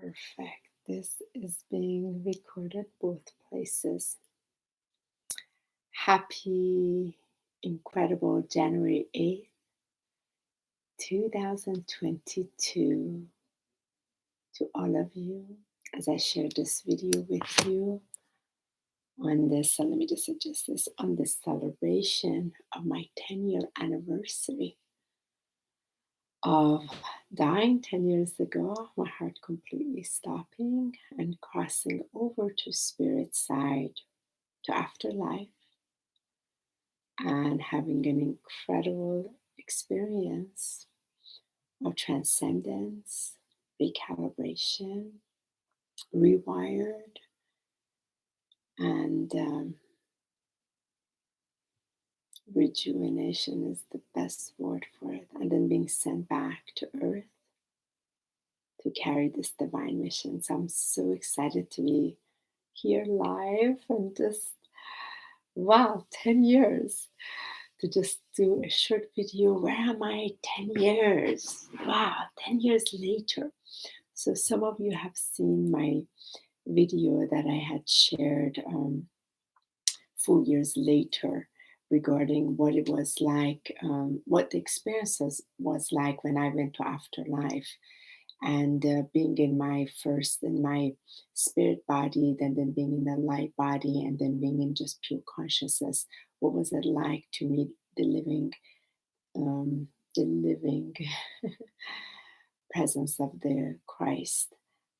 Perfect. This is being recorded both places. Happy, incredible January 8th, 2022 to all of you as I share this video with you on this, so let me just adjust this, on this celebration of my 10-year anniversary of dying 10 years ago, my heart completely stopping and crossing over to spirit side, to afterlife, and having an incredible experience of transcendence, recalibration, rewired, and rejuvenation is the best word for it. And then being sent back to earth to carry this divine mission. So I'm so excited to be here live and just, wow, 10 years. To just do a short video. Where am I 10 years? Wow, 10 years later. So some of you have seen my video that I had shared 4 years later regarding what it was like, what the experience was like when I went to afterlife, and being in my spirit body, then being in the light body, and then being in just pure consciousness. What was it like to meet the living presence of the Christ,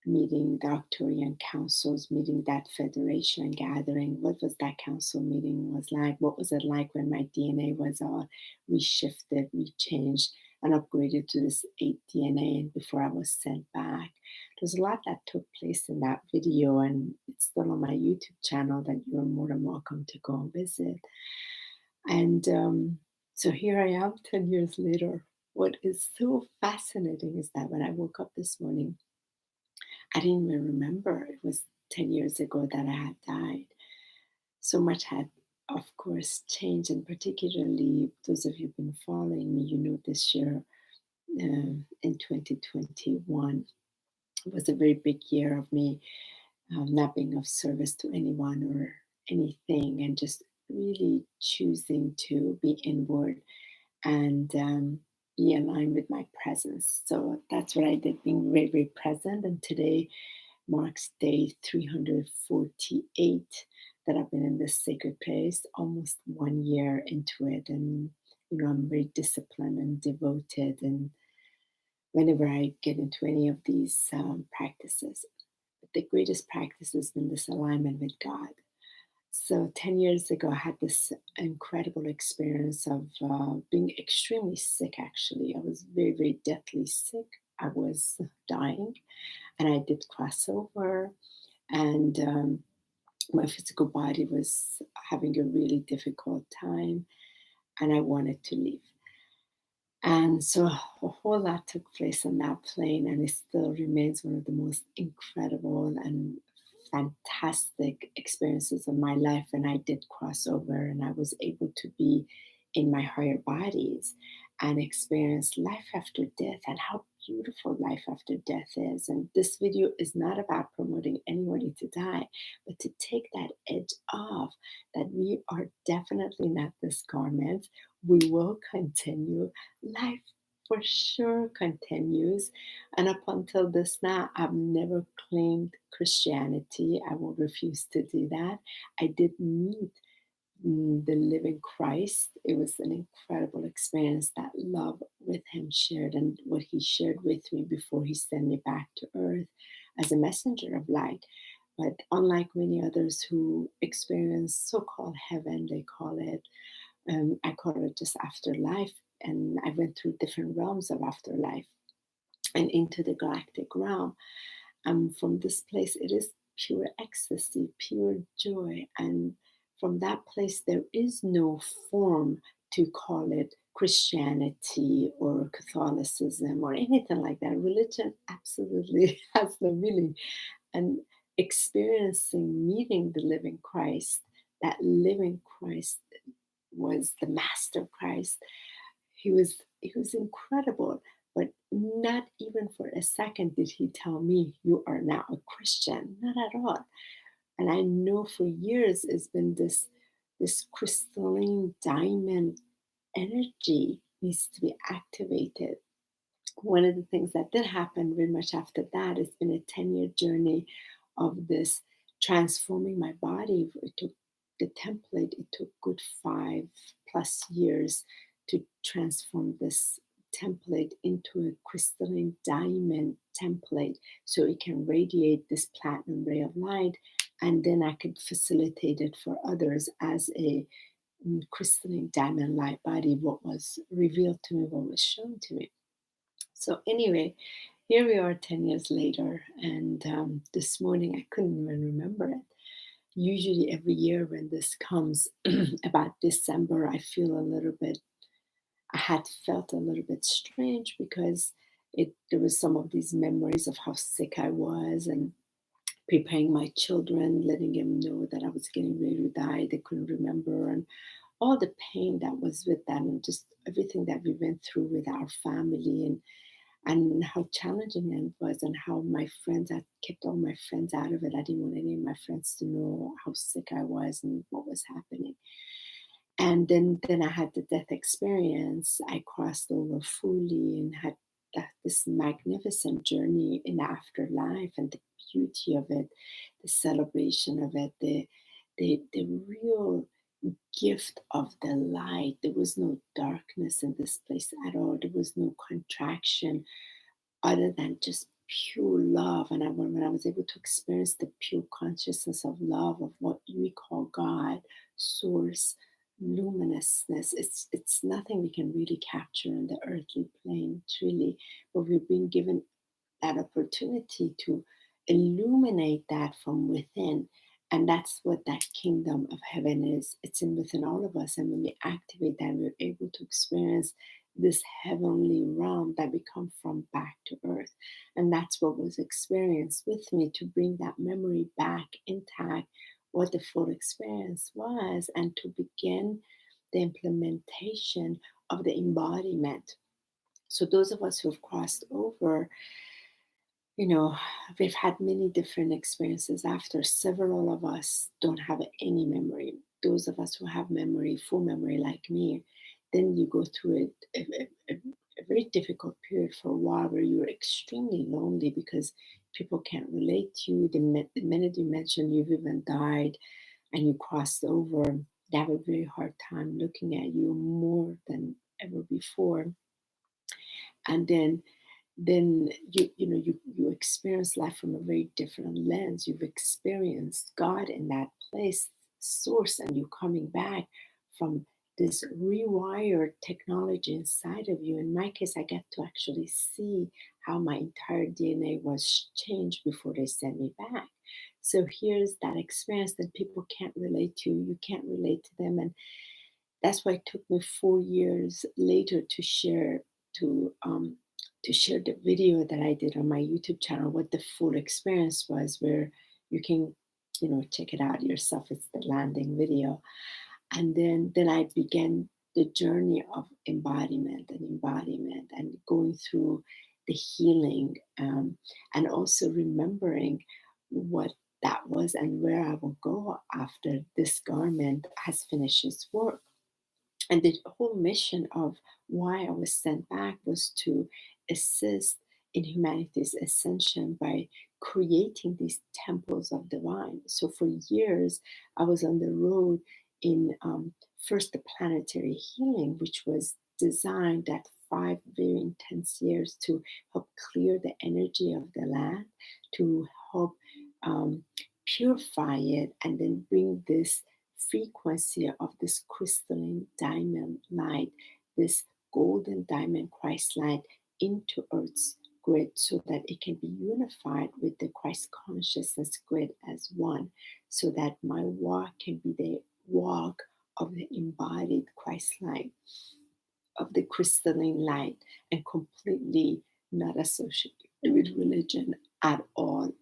meeting the Arcturian councils, meeting that federation gathering? What was that council meeting was like? What was it like when my DNA was all reshifted, rechanged, and upgraded to this 8 DNA, and before I was sent back? There's a lot that took place in that video, and it's still on my YouTube channel that you're more than welcome to go and visit. And so here I am 10 years later. What is so fascinating is that when I woke up this morning, I didn't even remember it was 10 years ago that I had died. So much had, of course, changed, and particularly those of you who've been following me, you know this year, in 2021, was a very big year of me not being of service to anyone or anything, and just really choosing to be inward and be aligned with my presence. So that's what I did, being very, very present. And today marks day 348 that I've been in this sacred place, almost 1 year into it. And, I'm very disciplined and devoted. And whenever I get into any of these practices, but the greatest practice has been this alignment with God. So 10 years ago, I had this incredible experience of being extremely sick, actually. I was very, very deathly sick. I was dying, and I did cross over, and my physical body was having a really difficult time, and I wanted to leave. And so a whole lot took place on that plane, and it still remains one of the most incredible and fantastic experiences of my life. And I did cross over, and I was able to be in my higher bodies and experience life after death, and how beautiful life after death is. And this video is not about promoting anybody to die, but to take that edge off, that we are definitely not this garment. We will continue. Life for sure continues. And up until this now, I've never claimed Christianity. I will refuse to do that. I did meet the living Christ. It was an incredible experience, that love with him shared, and what he shared with me before he sent me back to earth as a messenger of light. But unlike many others who experience so-called heaven, they call it, I call it just afterlife. And I went through different realms of afterlife and into the galactic realm. From this place, it is pure ecstasy, pure joy. And from that place, there is no form to call it Christianity or Catholicism or anything like that. Religion absolutely has no meaning. And experiencing, meeting the living Christ, that living Christ was the master Christ. He was incredible. But not even for a second did he tell me, you are now a Christian. Not at all. And I know for years it's been this crystalline diamond energy needs to be activated. One of the things that did happen very much after that, it's been a 10-year journey of this transforming my body. It took the template, it took good 5+ years to transform this template into a crystalline diamond template so it can radiate this platinum ray of light, and then I could facilitate it for others as a crystalline diamond light body, what was revealed to me, what was shown to me. So anyway, here we are 10 years later, and this morning I couldn't even remember it. Usually every year when this comes, about December, I feel a little bit, I had felt a little bit strange because there was some of these memories of how sick I was, and preparing my children, letting them know that I was getting ready to die. They couldn't remember, and all the pain that was with that, and just everything that we went through with our family, and how challenging it was, and how my friends, I kept all my friends out of it. I didn't want any of my friends to know how sick I was and what was happening. And then I had the death experience. I crossed over fully and had this magnificent journey in the afterlife, and the beauty of it, the celebration of it, the real gift of the light. There was no darkness in this place at all. There was no contraction other than just pure love. And when I was able to experience the pure consciousness of love, of what we call God, source, luminousness, it's nothing we can really capture in the earthly plane, truly. But we've been given that opportunity to illuminate that from within. And that's what that kingdom of heaven is. It's in within all of us. And when we activate that, we're able to experience this heavenly realm that we come from back to earth. And that's what was experienced with me, to bring that memory back intact, what the full experience was, and to begin the implementation of the embodiment. So those of us who've crossed over, you know, we've had many different experiences after. Several of us don't have any memory. Those of us who have memory, full memory like me, then you go through a very difficult period for a while where you're extremely lonely because people can't relate to you. The minute you mention you've even died and you crossed over, they have a very hard time looking at you more than ever before. And then you experience life from a very different lens. You've experienced God in that place, source, and you coming back from this rewired technology inside of you. In my case, I get to actually see how my entire DNA was changed before they sent me back. So here's that experience that people can't relate to. You can't relate to them, and that's why it took me 4 years later to share to share the video that I did on my YouTube channel, what the full experience was, where you can, check it out yourself. It's the landing video. And then I began the journey of embodiment and going through the healing, and also remembering what that was and where I will go after this garment has finished its work. And the whole mission of why I was sent back was to assist in humanity's ascension by creating these temples of divine. So for years, I was on the road in first the planetary healing, which was designed at 5 very intense years to help clear the energy of the land, to help um, purify it, and then bring this frequency of this crystalline diamond light, this golden diamond Christ light into Earth's grid so that it can be unified with the Christ consciousness grid as one, so that my walk can be the walk of the embodied Christ light, of the crystalline light, and completely not associated with religion at all.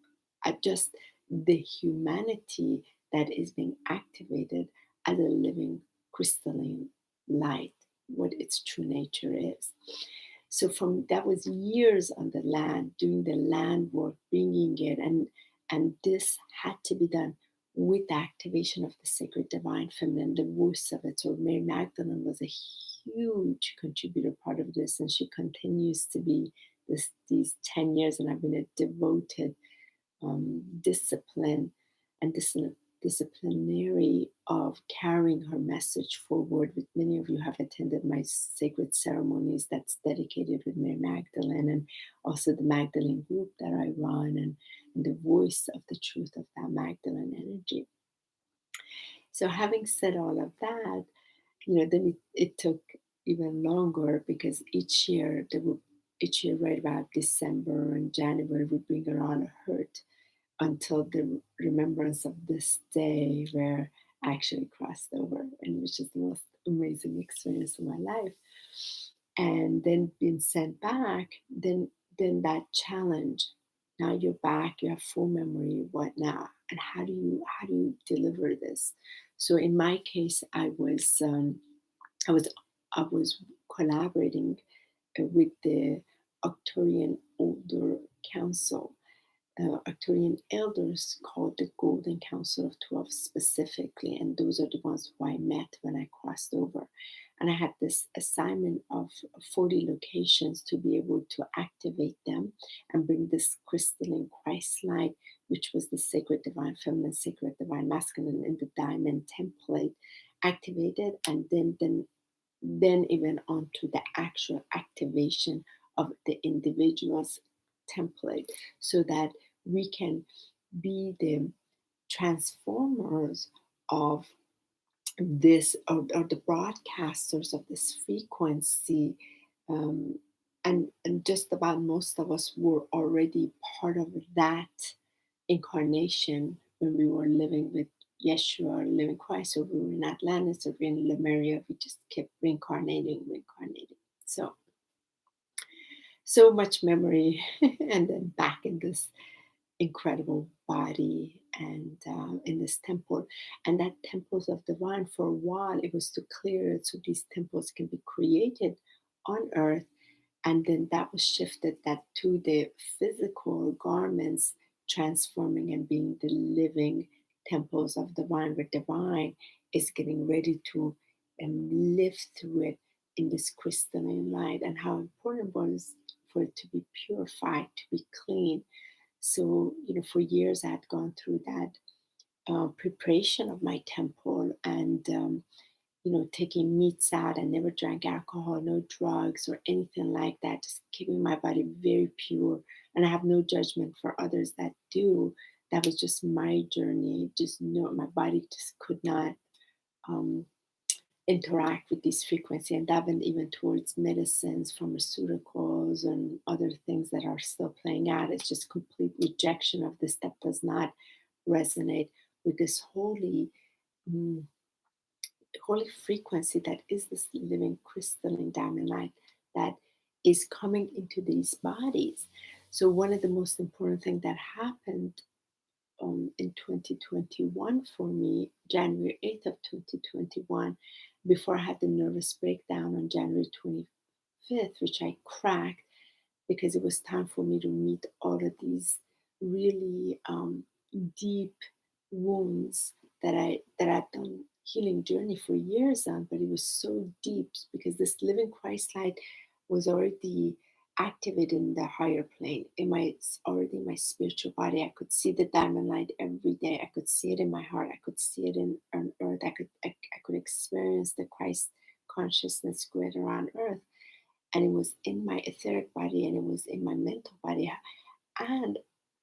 Just the humanity that is being activated as a living crystalline light, what its true nature is. So from that was years on the land, doing the land work, bringing it, and this had to be done with the activation of the sacred divine feminine, the voice of it. So Mary Magdalene was a huge contributor part of this, and she continues to be these 10 years, and I've been a devoted discipline and disciplinary of carrying her message forward. With many of you have attended my sacred ceremonies that's dedicated with Mary Magdalene, and also the Magdalene group that I run, and the voice of the truth of that Magdalene energy. So having said all of that, then it took even longer, because each year right about December and January would bring a lot of hurt, until the remembrance of this day where I actually crossed over, and which is the most amazing experience of my life. And then being sent back, then that challenge. Now you're back, you have full memory. What now? And how do you deliver this? So in my case, I was I was collaborating with the Arcturian Older Council, Arcturian elders called the Golden Council of 12 specifically, and those are the ones who I met when I crossed over. And I had this assignment of 40 locations to be able to activate them and bring this crystalline Christ light, which was the sacred divine feminine, sacred divine masculine in the diamond template, activated, and then even onto the actual activation of the individual's template, so that we can be the transformers of this, or the broadcasters of this frequency. um, and just about most of us were already part of that incarnation when we were living with Yeshua, or living Christ, or we were in Atlantis, or we were in Lemuria. We just kept reincarnating. So much memory, and then back in this incredible body, and in this temple. And that temples of divine, for a while it was to clear it so these temples can be created on earth. And then that was shifted that to the physical garments, transforming and being the living temples of divine, where divine is getting ready to live through it in this crystalline light. And how important it was for it to be purified, to be clean. So, for years I had gone through that preparation of my temple, and taking meats out. I never drank alcohol, no drugs or anything like that, just keeping my body very pure. And I have no judgment for others that do. That was just my journey. Just know my body just could not um, interact with this frequency, and that went even towards medicines, pharmaceuticals, and other things that are still playing out. It's just complete rejection of this that does not resonate with this mm, holy frequency that is this living crystalline diamond light that is coming into these bodies. So one of the most important things that happened in 2021 for me, January 8th of 2021, before I had the nervous breakdown on January 25th, which I cracked because it was time for me to meet all of these really deep wounds that I'd done healing journey for years on, but it was so deep because this living Christ light was already activated in the higher plane. It's already in my spiritual body. I could see the diamond light every day. I could see it in my heart. I could see it on earth. I could experience the Christ consciousness greater on earth. And it was in my etheric body, and it was in my mental body, and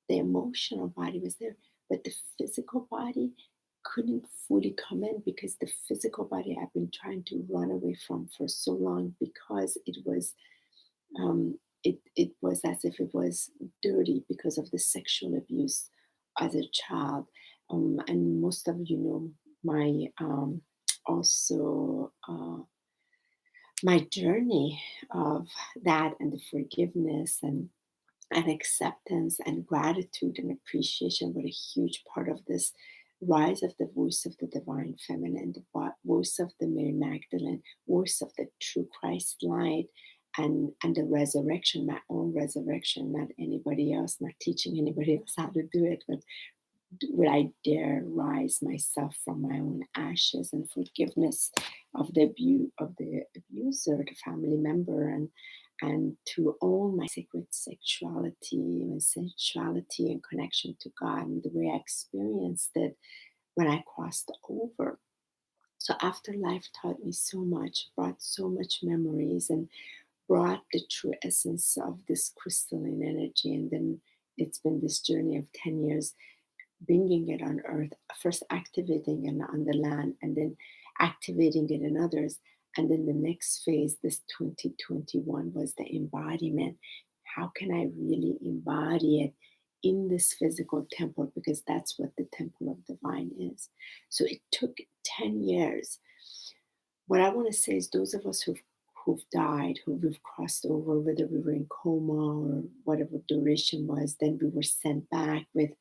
the emotional body was there, but the physical body couldn't fully come in, because the physical body I've been trying to run away from for so long, because it was as if it was dirty because of the sexual abuse as a child. And most of you know my also my journey of that, and the forgiveness, and acceptance and gratitude and appreciation were a huge part of this rise of the voice of the divine feminine, the voice of the Mary Magdalene, voice of the true Christ light. and the resurrection, my own resurrection, not anybody else, not teaching anybody else how to do it, but would I dare rise myself from my own ashes, and forgiveness of the abuser, the family member, and to own my sacred sexuality, my sensuality and connection to God, and the way I experienced it when I crossed over. So afterlife taught me so much, brought so much memories, and brought the true essence of this crystalline energy. And then it's been this journey of 10 years bringing it on earth, first activating it on the land, and then activating it in others. And then the next phase, this 2021, was the embodiment. How can I really embody it in this physical temple? Because that's what the temple of divine is. So it took 10 years. What I want to say is those of us who've died, who we've crossed over, whether we were in coma or whatever duration was, then we were sent back with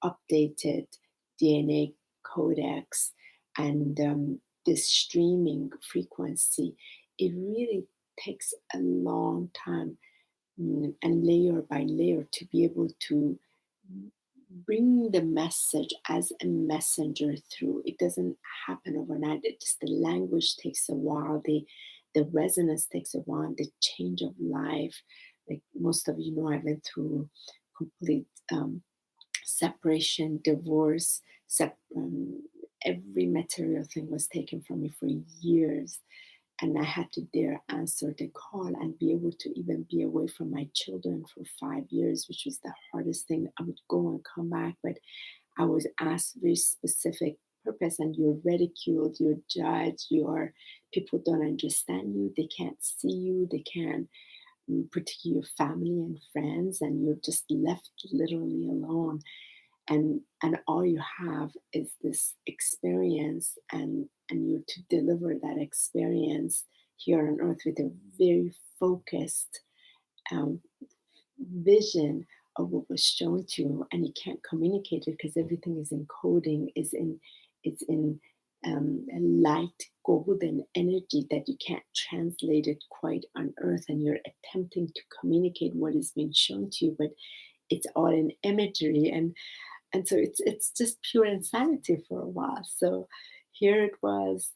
updated DNA codex and this streaming frequency. It really takes a long time, and layer by layer, to be able to bring the message as a messenger through. It doesn't happen overnight. It just, the language takes a while, the resonance takes a while, the change of life. Like most of you know, I went through complete separation, divorce, every material thing was taken from me for years. And I had to dare answer the call and be able to even be away from my children for 5 years, which was the hardest thing. I would go and come back, but I was asked very specific purpose, and you're ridiculed, you're judged, you're people don't understand you, they can't see you, they can't, particularly your family and friends, and you're just left literally alone. And all you have is this experience, and you're to deliver that experience here on earth with a very focused um, vision of what was shown to you, and you can't communicate it because everything is in coding, it's in a light golden energy that you can't translate it quite on earth, and you're attempting to communicate what is being shown to you, but it's all in imagery, and so it's just pure insanity for a while. So here it was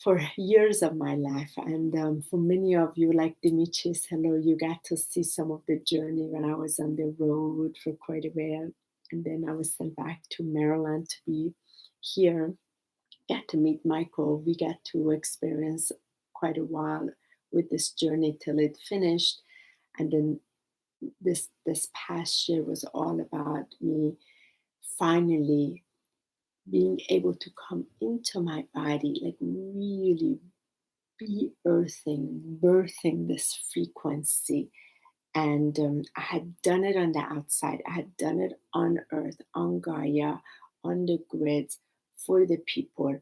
for years of my life. And for many of you, like Demetrius, hello, you got to see some of the journey when I was on the road for quite a while. And then I was sent back to Maryland to be here. Got to meet Michael. We got to experience quite a while with this journey till it finished. And then this past year was all about me finally being able to come into my body, like really be earthing, birthing this frequency. And I had done it on the outside. I had done it on earth, on Gaia, on the grids, for the people.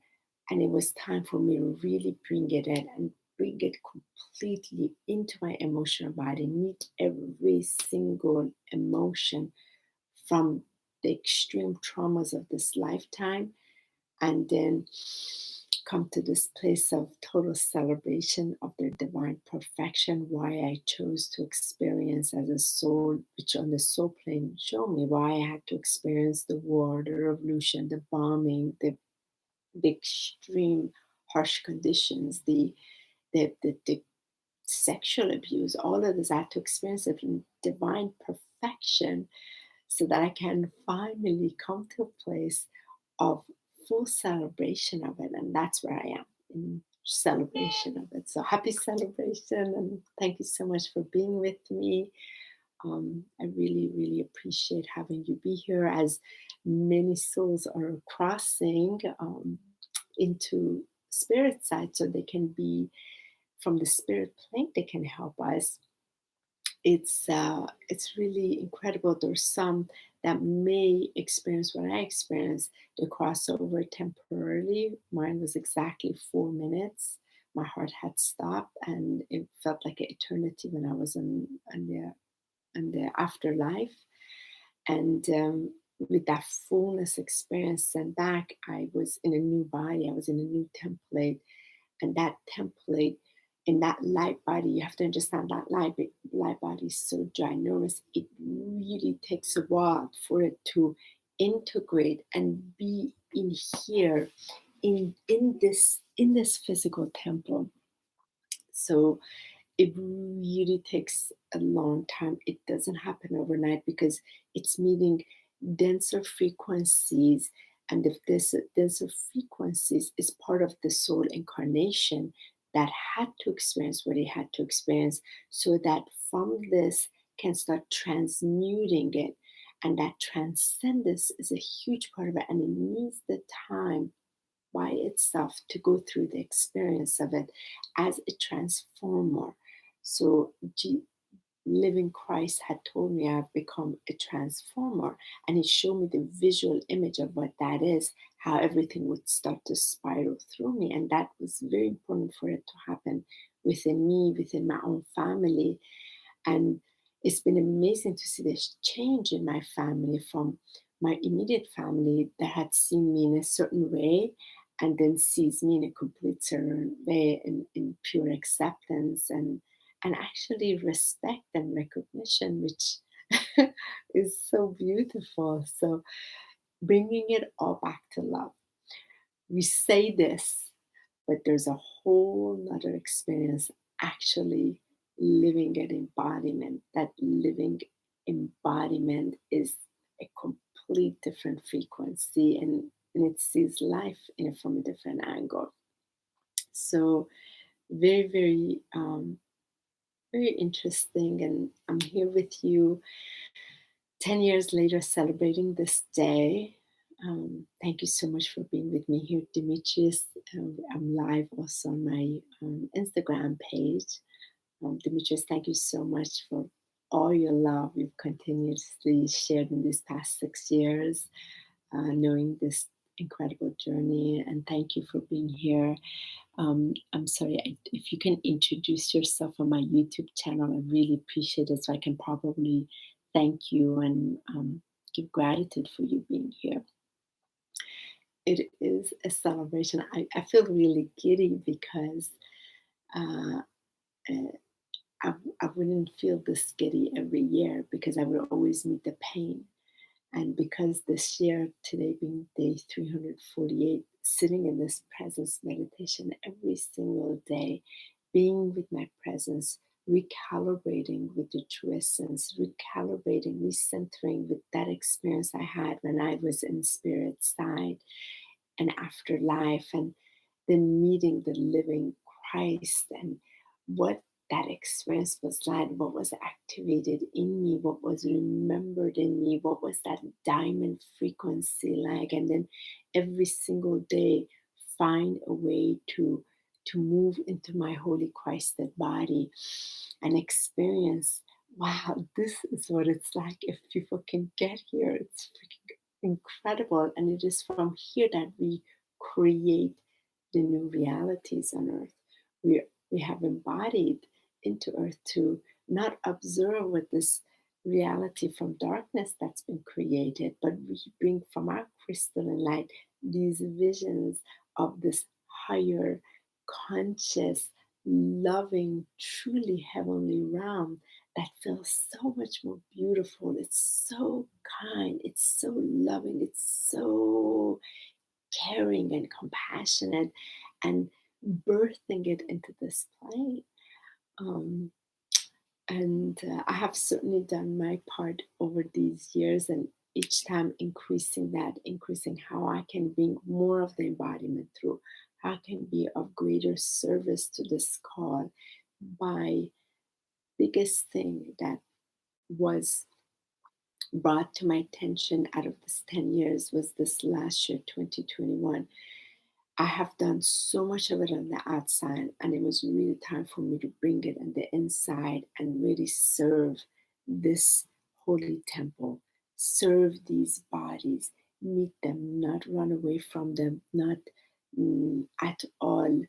And it was time for me to really bring it in and bring it completely into my emotional body, meet every single emotion from the extreme traumas of this lifetime, and then come to this place of total celebration of their divine perfection. Why I chose to experience as a soul, which on the soul plane showed me why I had to experience the war, the revolution, the bombing, the extreme harsh conditions, the sexual abuse, all of this. I had to experience it in divine perfection so that I can finally come to a place of full celebration of it. And that's where I am, in celebration of it. So happy celebration. And thank you so much for being with me. I really, really appreciate having you be here, as many souls are crossing into spirit side, so they can be from the spirit plane, they can help us. It's really incredible. There's some that may experience what I experienced, the crossover temporarily. Mine was exactly 4 minutes. My heart had stopped, and it felt like an eternity when I was in the afterlife. And with that fullness experience and back, I was in a new body. I was in a new template, and that template in that light body, you have to understand that light body is so ginormous. It really takes a while for it to integrate and be in here, in this physical temple. So it really takes a long time. It doesn't happen overnight because it's meeting denser frequencies. And if this denser frequencies is part of the soul incarnation that had to experience what it had to experience, so that from this can start transmuting it. And that transcendence is a huge part of it. And it needs the time by itself to go through the experience of it as a transformer. So living Christ had told me I've become a transformer, and he showed me the visual image of what that is, how everything would start to spiral through me. And that was very important for it to happen within me, within my own family. And it's been amazing to see this change in my family, from my immediate family that had seen me in a certain way and then sees me in a complete certain way, in pure acceptance and actually respect and recognition, which is so beautiful. So bringing it all back to love. We say this, but there's a whole nother experience actually living an embodiment. That living embodiment is a complete different frequency, and it sees life from a different angle. So very, very, very interesting. And I'm here with you 10 years later celebrating this day. Thank you so much for being with me here, Demetrius. I'm live also on my Instagram page. Demetrius, thank you so much for all your love you've continuously shared in these past 6 years, knowing this incredible journey. And thank you for being here. I'm sorry, if you can introduce yourself on my YouTube channel, I really appreciate it, so I can probably thank you and give gratitude for you being here. It is a celebration. I feel really giddy because uh, uh, I wouldn't feel this giddy every year, because I would always meet the pain. And because this year, today being day 348, sitting in this presence meditation every single day, being with my presence, recalibrating with the true essence, recalibrating, recentering with that experience I had when I was in spirit side and afterlife, and then meeting the living Christ, and what that experience was like, what was activated in me, what was remembered in me, what was that diamond frequency like, and then every single day find a way to move into my holy Christed body and experience, wow, this is what it's like if people can get here. It's freaking incredible. And it is from here that we create the new realities on earth. We have embodied into earth to not observe with this reality from darkness that's been created, but we bring from our crystalline light these visions of this higher, conscious, loving, truly heavenly realm that feels so much more beautiful. It's so kind, it's so loving, it's so caring and compassionate, and birthing it into this plane. Um, and I have certainly done my part over these years, and each time increasing that, increasing how I can bring more of the embodiment through, how I can be of greater service to this call. My biggest thing that was brought to my attention out of this 10 years was this last year, 2021. I have done so much of it on the outside, and it was really time for me to bring it on the inside and really serve this holy temple, serve these bodies, meet them, not run away from them, not at all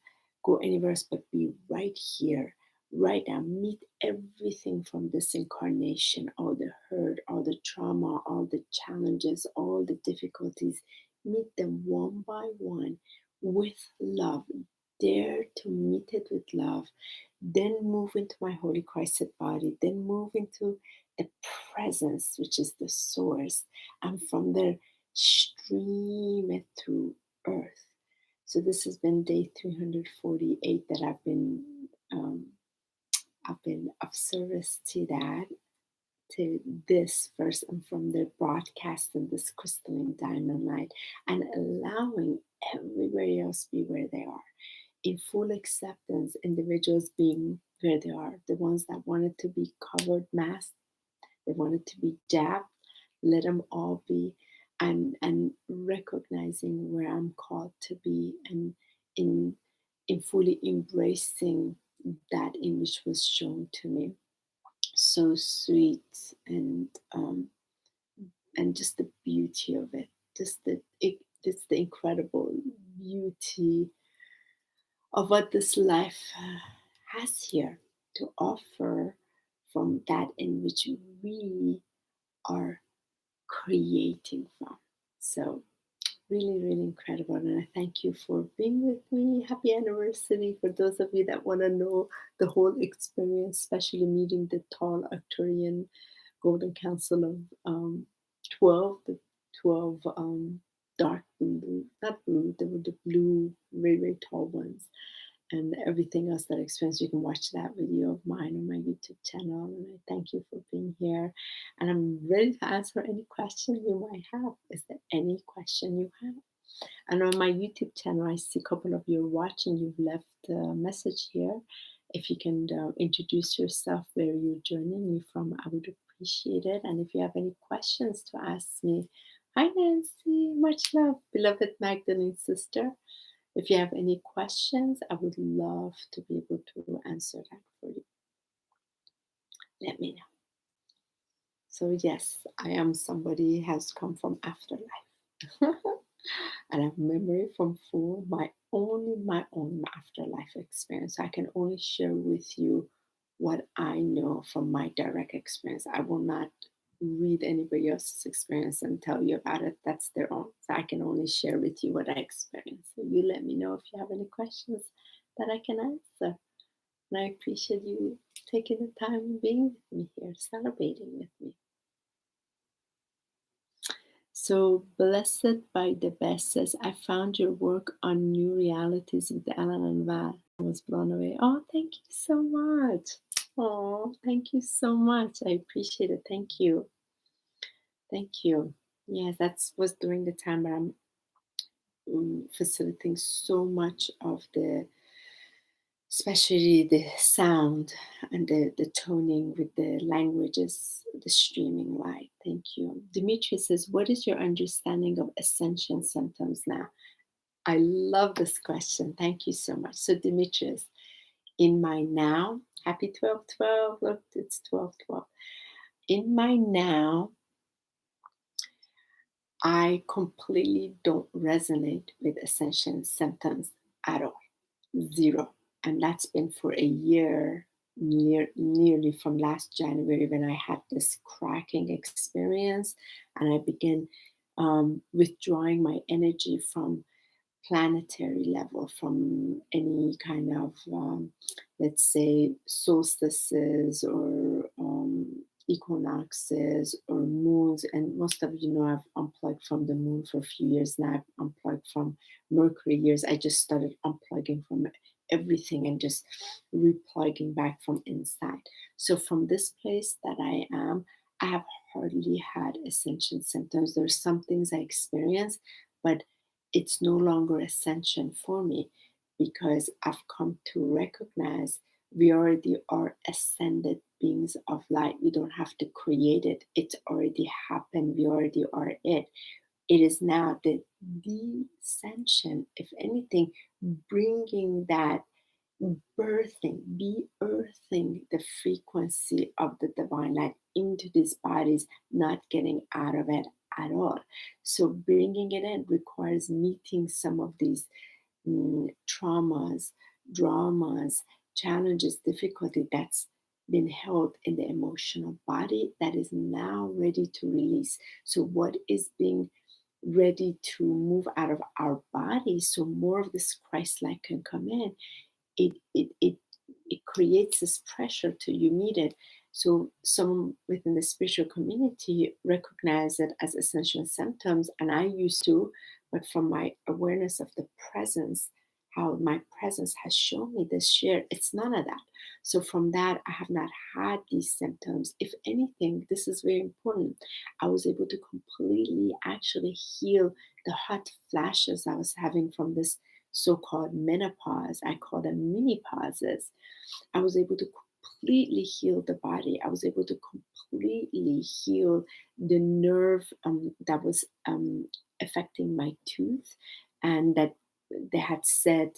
go anywhere else, but be right here, right now. Meet everything from this incarnation, all the hurt, all the trauma, all the challenges, all the difficulties. Meet them one by one with love. dare to meet it with love, then move into my holy Christed body, then move into the presence, which is the source, and from there stream it through earth. So this has been day 348 that I've been of service to that, to this first, and from there broadcasting this crystalline diamond light and allowing everybody else be where they are in full acceptance. Individuals being where they are, the ones that wanted to be covered, masked, they wanted to be jabbed, let them all be, and recognizing where I'm called to be, and in in fully embracing that image was shown to me. So sweet, and just the beauty of it, just the incredible beauty of what this life has here to offer, from that in which we are creating from. So really, really incredible. And I thank you for being with me. Happy anniversary for those of you that want to know the whole experience, especially meeting the tall Arcturian Golden Council of 12, the 12 dark blue, not blue, they were the blue, very, very tall ones. And everything else that I experienced, you can watch that video of mine on my YouTube channel. And I thank you for being here. And I'm ready to answer any question you might have. Is there any question you have? And on my YouTube channel, I see a couple of you are watching. You've left a message here. If you can introduce yourself, where you're joining me from, I would appreciate it. And if you have any questions to ask me, hi Nancy, much love, beloved Magdalene sister. If you have any questions, I would love to be able to answer that for you. Let me know. So yes, I am somebody who has come from afterlife. And I have memory from full, my own afterlife experience. I can only share with you what I know from my direct experience. I will not read anybody else's experience and tell you about it. That's their own. So I can only share with you what I experienced. So you let me know if you have any questions that I can answer. And I appreciate you taking the time and being with me here, celebrating with me. So, Blessed by the Best says, I found your work on New Realities with Ellen and Val. I was blown away. Oh, thank you so much. Oh, thank you so much. I appreciate it. Thank you. Thank you. Yes, that was during the time where I'm facilitating so much of the, especially the sound and the toning with the languages, the streaming light. Thank you. Dimitri says, what is your understanding of ascension symptoms now? I love this question. Thank you so much. So Demetrius, in my now, happy 12/12, look, it's 12/12. In my now, I completely don't resonate with ascension symptoms at all. Zero. And that's been for a year, nearly from last January, when I had this cracking experience and I began withdrawing my energy from planetary level, from any kind of, let's say, solstices or equinoxes or moons. And most of you know I've unplugged from the moon for a few years now. I've unplugged from Mercury years. I just started unplugging from everything and just replugging back from inside. So from this place that I am, I have hardly had ascension symptoms. There's some things I experience, but it's no longer ascension for me, because I've come to recognize we already are ascended beings of light. We don't have to create it. It's already happened. We already are it. It is now the descension, if anything, bringing that earthing the frequency of the divine light into these bodies, not getting out of it at all. So bringing it in requires meeting some of these traumas, dramas, challenges, difficulty that's been held in the emotional body that is now ready to release. So what is being ready to move out of our body so more of this Christ light can come in, it creates this pressure till you meet it. So some within the spiritual community recognize it as essential symptoms, and I used to, but from my awareness of the presence, how my presence has shown me this year, it's none of that. So from that, I have not had these symptoms. If anything, this is very important. I was able to completely actually heal the hot flashes I was having from this so-called menopause. I call them mini pauses. I was able to completely heal the body. I was able to completely heal the nerve that was affecting my tooth, and that they had said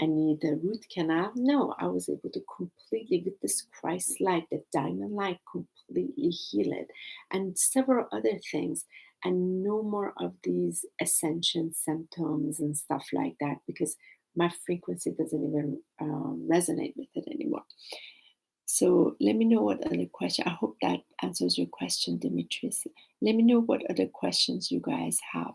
I need a root canal. No, I was able to completely, with this Christ light, the diamond light, completely heal it, and several other things. And no more of these ascension symptoms and stuff like that, because my frequency doesn't even resonate with it anymore. So let me know what other question. I hope that answers your question, Demetrius. Let me know what other questions you guys have.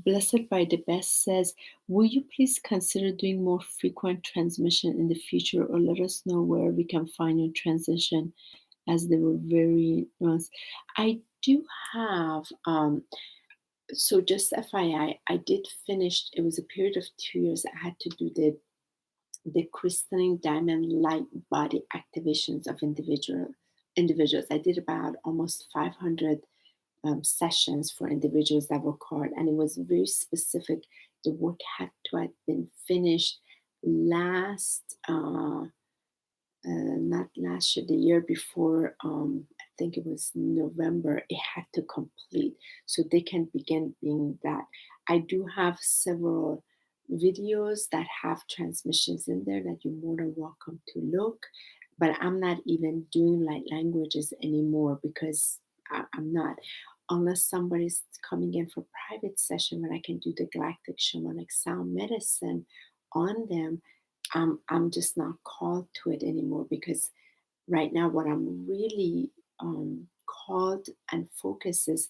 Blessed by the Best says, will you please consider doing more frequent transmission in the future, or let us know where we can find your transition, as they were very nice. I do have, so just FYI, I did finish, it was a period of 2 years. I had to do the crystalline diamond light body activations of individuals. I did about almost 500 sessions for individuals that were called, and it was very specific. The work had to have been finished last, not last year, the year before. I think it was November. It had to complete so they can begin being that. I do have several videos that have transmissions in there that you're more than welcome to look. But I'm not even doing light languages anymore because I'm not. Unless somebody's coming in for private session when I can do the Galactic Shamanic sound medicine on them, I'm just not called to it anymore, because right now what I'm really called and focused is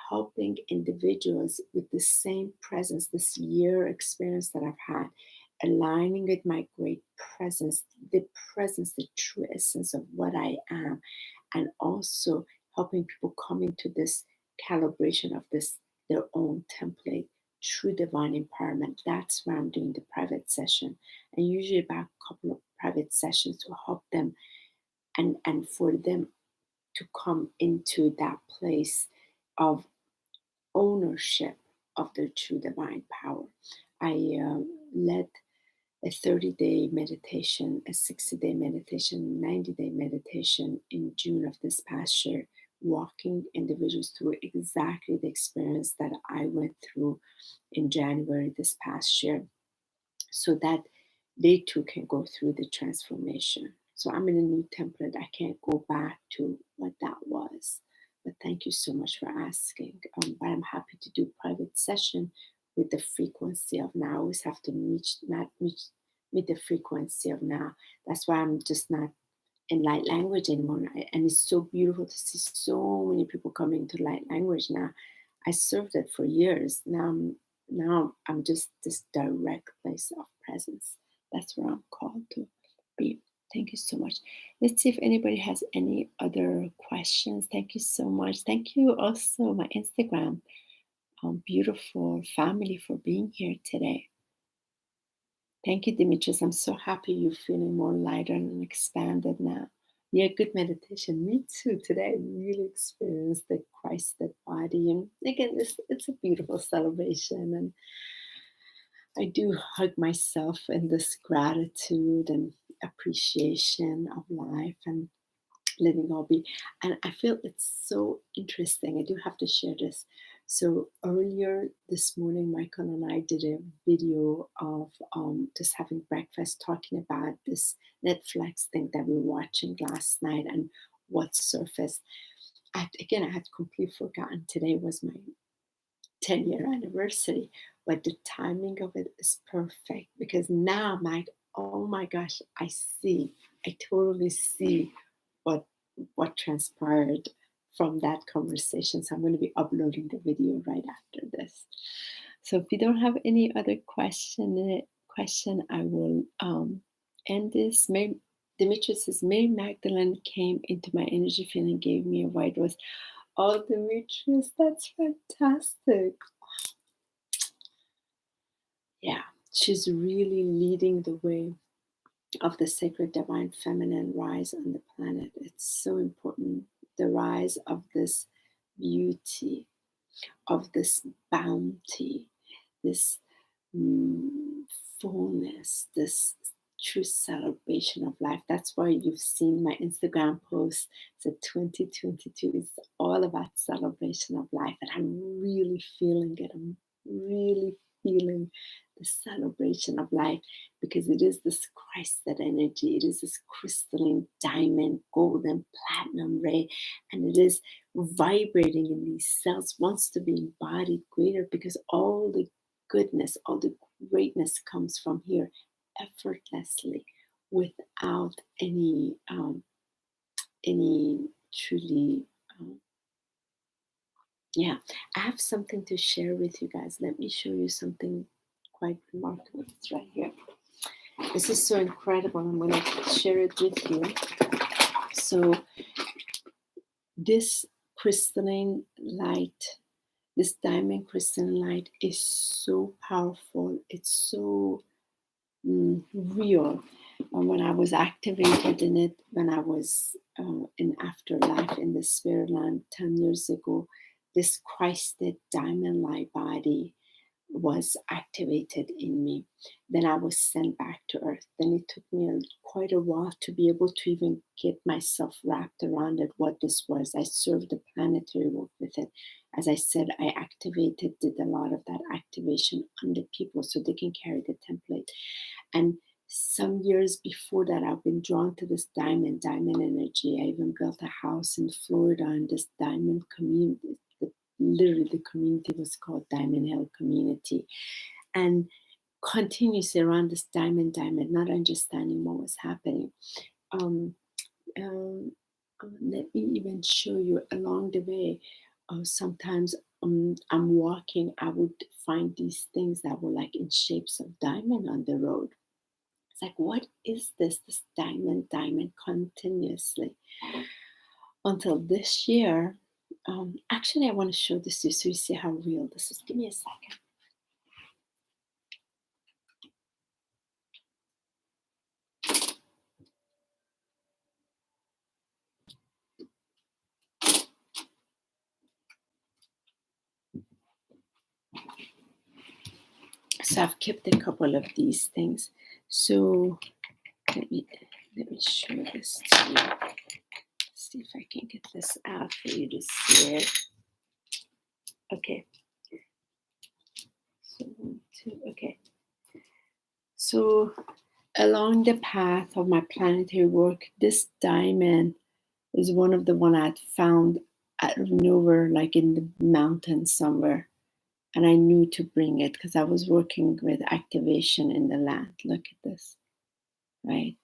helping individuals with the same presence, this year experience that I've had, aligning with my great presence, the true essence of what I am, and also helping people come into this calibration of this, their own template, true divine empowerment. That's where I'm doing the private session, and usually about a couple of private sessions to help them, and for them to come into that place of ownership of their true divine power. I led a 30-day meditation, a 60-day meditation, 90-day meditation in June of this past year, walking individuals through exactly the experience that I went through in January this past year, so that they too can go through the transformation. So I'm in a new template. I can't go back to what that was. But thank you so much for asking. But I'm happy to do private session with the frequency of now. I always have to meet the frequency of now. That's why I'm just not in light language anymore. And it's so beautiful to see so many people coming to light language now. I served it for years. Now I'm just this direct place of presence. That's where I'm called to be. Thank you so much. Let's see if anybody has any other questions. Thank you so much. Thank you also, my Instagram beautiful family, for being here today. Thank you, Demetrius. I'm so happy you're feeling more lighter and expanded now. Yeah, good meditation. Me too. Today I really experienced the Christed body. And again, it's a beautiful celebration. And I do hug myself in this gratitude and appreciation of life and letting all be. And I feel it's so interesting. I do have to share this. So earlier this morning, Michael and I did a video of just having breakfast, talking about this Netflix thing that we were watching last night and what surfaced. I had completely forgotten today was my 10-year anniversary, but the timing of it is perfect, because now I'm like, oh my gosh, I totally see what transpired from that conversation. So I'm going to be uploading the video right after this. So if you don't have any other question, I will end this. Demetrius says, Mary Magdalene came into my energy field and gave me a white rose. Oh, Demetrius, that's fantastic. Yeah, she's really leading the way of the sacred divine feminine rise on the planet. It's so important. The rise of this beauty, of this bounty, this fullness, this true celebration of life. That's why you've seen my Instagram post. It's a 2022. It's all about celebration of life. And I'm really feeling it. I'm really feeling the celebration of life because it is this Christed energy. It is this crystalline diamond, golden, platinum ray. And it is vibrating in these cells, wants to be embodied greater because all the goodness, all the greatness comes from here effortlessly without any truly yeah. I have something to share with you guys. Let me show you something quite remarkable. It's right here. This is so incredible. I'm going to share it with you. So this crystalline light, this diamond crystalline light is so powerful. It's so real. And when I was activated in it, when I was in afterlife in the spirit land 10 years ago, this Christed diamond light body was activated in me. Then I was sent back to earth. Then it took me quite a while to be able to even get myself wrapped around it, what this was. I served the planetary work with it. As I said, I did a lot of that activation on the people so they can carry the template. And some years before that, I've been drawn to this diamond energy. I even built a house in Florida in this diamond community. Literally, the community was called Diamond Hill Community. And continuously around this diamond, not understanding what was happening. Let me even show you along the way. Sometimes I'm walking, I would find these things that were like in shapes of diamond on the road. It's like, what is this? This diamond continuously. Until this year, actually, I want to show this to you so you see how real this is. Give me a second. So I've kept a couple of these things. So let me show this to you. See if I can get this out for you to see it. Okay. So 1, 2. Okay. So along the path of my planetary work, this diamond is one of the one I'd found out of nowhere, like in the mountains somewhere. And I knew to bring it because I was working with activation in the land. Look at this, right?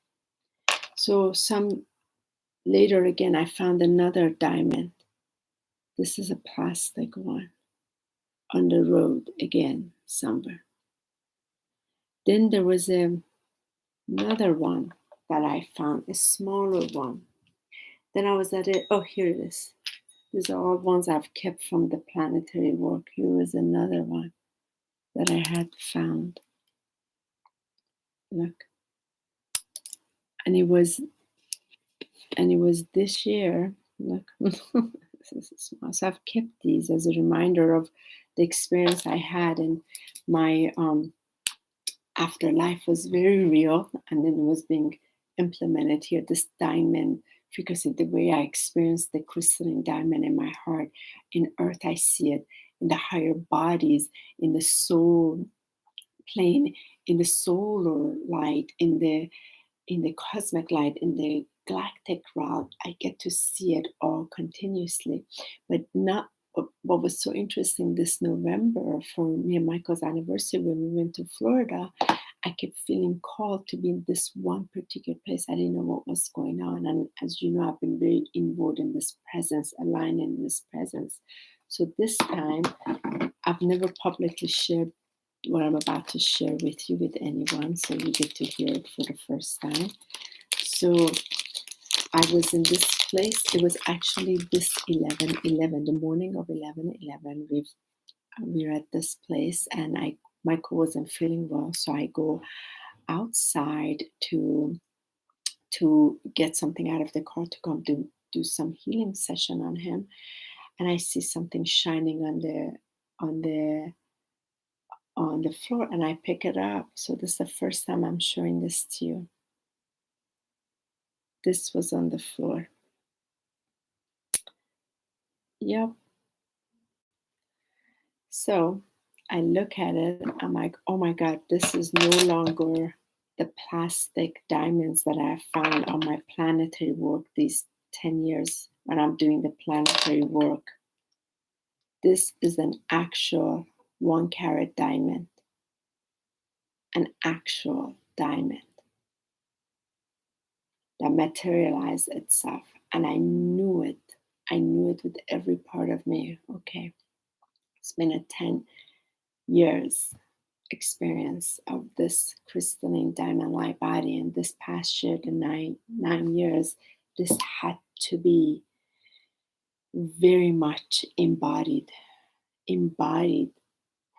So some later again, I found another diamond. This is a plastic one on the road again somewhere. Then there was another one that I found, a smaller one. Then I was at it. Oh, here it is. These are all ones I've kept from the planetary work. Here was another one that I had found. Look. And it was this year. Look. This is small. So I've kept these as a reminder of the experience I had, and my afterlife was very real, and then it was being implemented here. This diamond frequency, the way I experienced the crystalline diamond in my heart, in earth I see it, in the higher bodies, in the soul plane, in the solar light, in the cosmic light, in the galactic route. I get to see it all continuously. But not what was so interesting this November for me and Michael's anniversary when we went to Florida, I kept feeling called to be in this one particular place. I didn't know what was going on. And as you know, I've been very involved in this presence, aligned in this presence. So this time, I've never publicly shared what I'm about to share with you with anyone. So you get to hear it for the first time. So I was in this place. It was actually this 11/11, the morning of 11/11. We're at this place, and Michael wasn't feeling well, so I go outside to get something out of the car to come do some healing session on him, and I see something shining on the floor, and I pick it up. So this is the first time I'm showing this to you. This was on the floor. Yep. So I look at it, I'm like, oh my God, this is no longer the plastic diamonds that I found on my planetary work these 10 years when I'm doing the planetary work. This is an actual 1 carat diamond, an actual diamond that materialized itself. And I knew it. I knew it with every part of me. Okay, it's been a 10 years experience of this crystalline diamond light body, and this past year, the nine years, this had to be very much embodied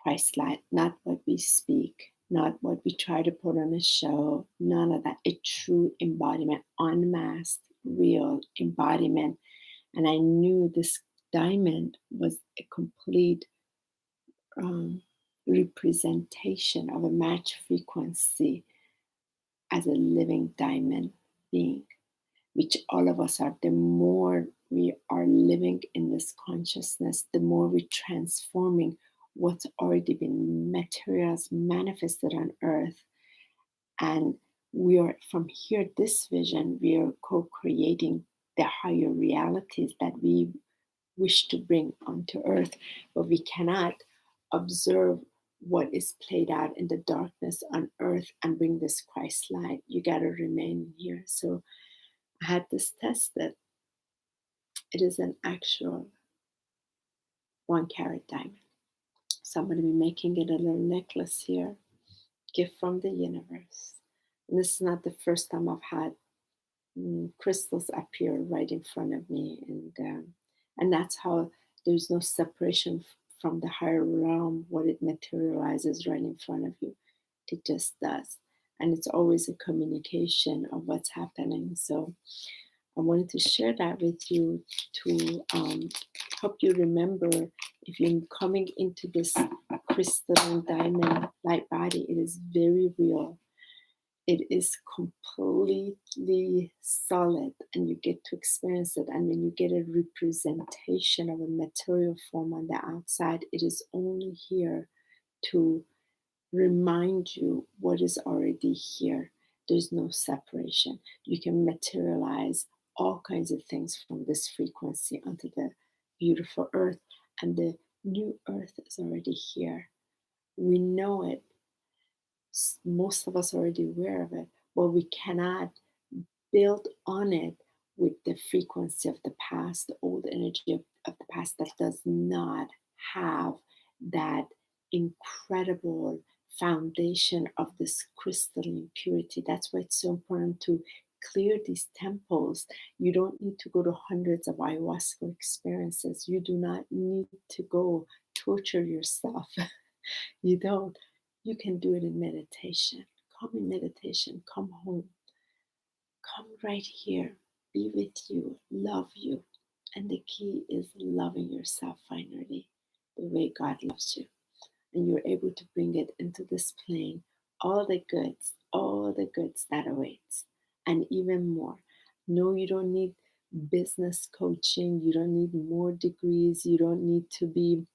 Christ light, not what we speak, not what we try to put on a show, none of that. A true embodiment, unmasked, real embodiment. And I knew this diamond was a complete representation of a match frequency as a living diamond being, which all of us are. The more we are living in this consciousness, the more we're transforming what's already been materialized, manifested on earth. And we are, from here, this vision, we are co-creating the higher realities that we wish to bring onto earth, but we cannot observe what is played out in the darkness on earth and bring this Christ light. You got to remain here. So I had this tested. It is an actual 1 carat diamond. So I'm going to be making it a little necklace here, gift from the universe. And this is not the first time I've had crystals appear right in front of me, and that's how there's no separation from the higher realm. What it materializes right in front of you, it just does, and it's always a communication of what's happening. So I wanted to share that with you to help you remember, if you're coming into this crystalline diamond light body, it is very real. It is completely solid, and you get to experience it. And when you get a representation of a material form on the outside, it is only here to remind you what is already here. There's no separation. You can materialize all kinds of things from this frequency onto the beautiful earth, and the new earth is already here. We know it. Most of us are already aware of it, but we cannot build on it with the frequency of the past, the old energy of the past that does not have that incredible foundation of this crystalline purity. That's why it's so important to clear these temples. You don't need to go to hundreds of ayahuasca experiences. You do not need to go torture yourself. You don't. You can do it in meditation. Come in meditation. Come home. Come right here. Be with you. Love you. And the key is loving yourself finally, the way God loves you. And you're able to bring it into this plane. All the goods that awaits. And even more. No, you don't need business coaching. You don't need more degrees. You don't need to be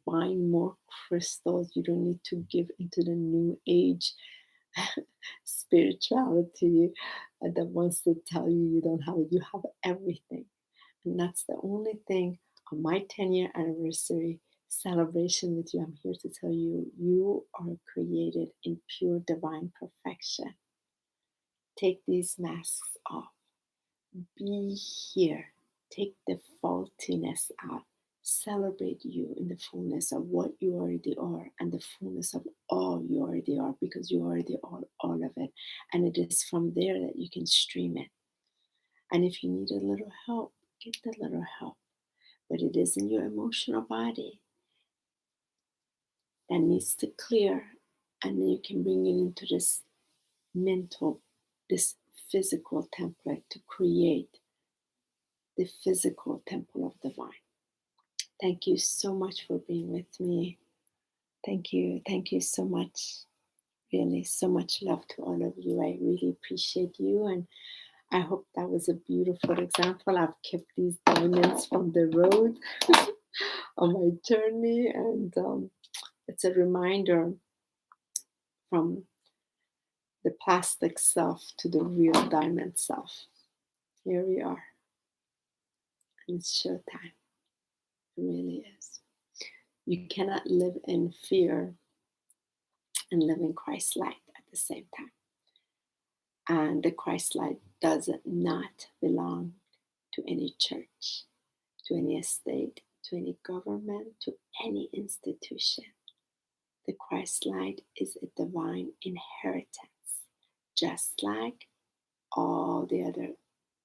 buying more crystals. You don't need to give into the new age spirituality that wants to tell you you don't have it. You have everything. And that's the only thing on my 10-year anniversary celebration with you. I'm here to tell you, you are created in pure divine perfection. Take these masks off. Be here. Take the faultiness out. Celebrate you in the fullness of what you already are and the fullness of all you already are, because you already are all of it. And it is from there that you can stream it. And if you need a little help, get the little help. But it is in your emotional body that needs to clear. And then you can bring it into this mental, this physical template to create the physical temple of divine. Thank you so much for being with me. Thank you. Thank you so much. Really, so much love to all of you. I really appreciate you. And I hope that was a beautiful example. I've kept these diamonds from the road on my journey. And it's a reminder from the plastic self to the real diamond self. Here we are. And it's showtime. It really is. You cannot live in fear and live in Christ light at the same time. And the Christ light does not belong to any church, to any estate, to any government, to any institution. The Christ light is a divine inheritance, just like all the other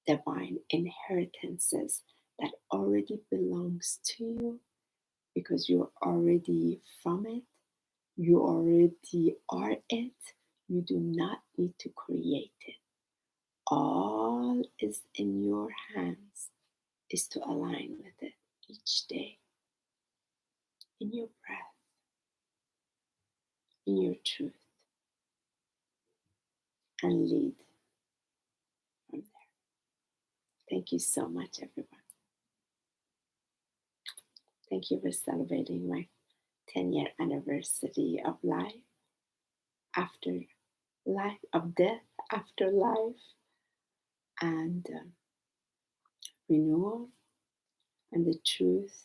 divine inheritances that already belongs to you, because you're already from it. You already are it. You do not need to create it. All is in your hands is to align with it each day, in your breath, in your truth, and lead from there. Thank you so much, everyone. Thank you for celebrating my 10-year anniversary of life, after life, of death, after life, and renewal, and the truth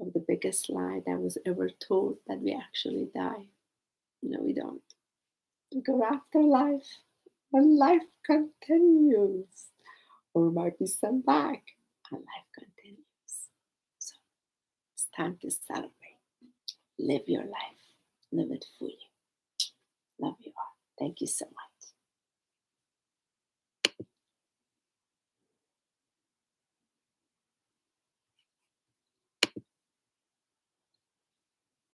of the biggest lie that was ever told, that we actually die. No, we don't. We go after life, and life continues, or might be sent back, and life continues. So it's time to celebrate. Live your life. Live it fully. Love you all. Thank you so much.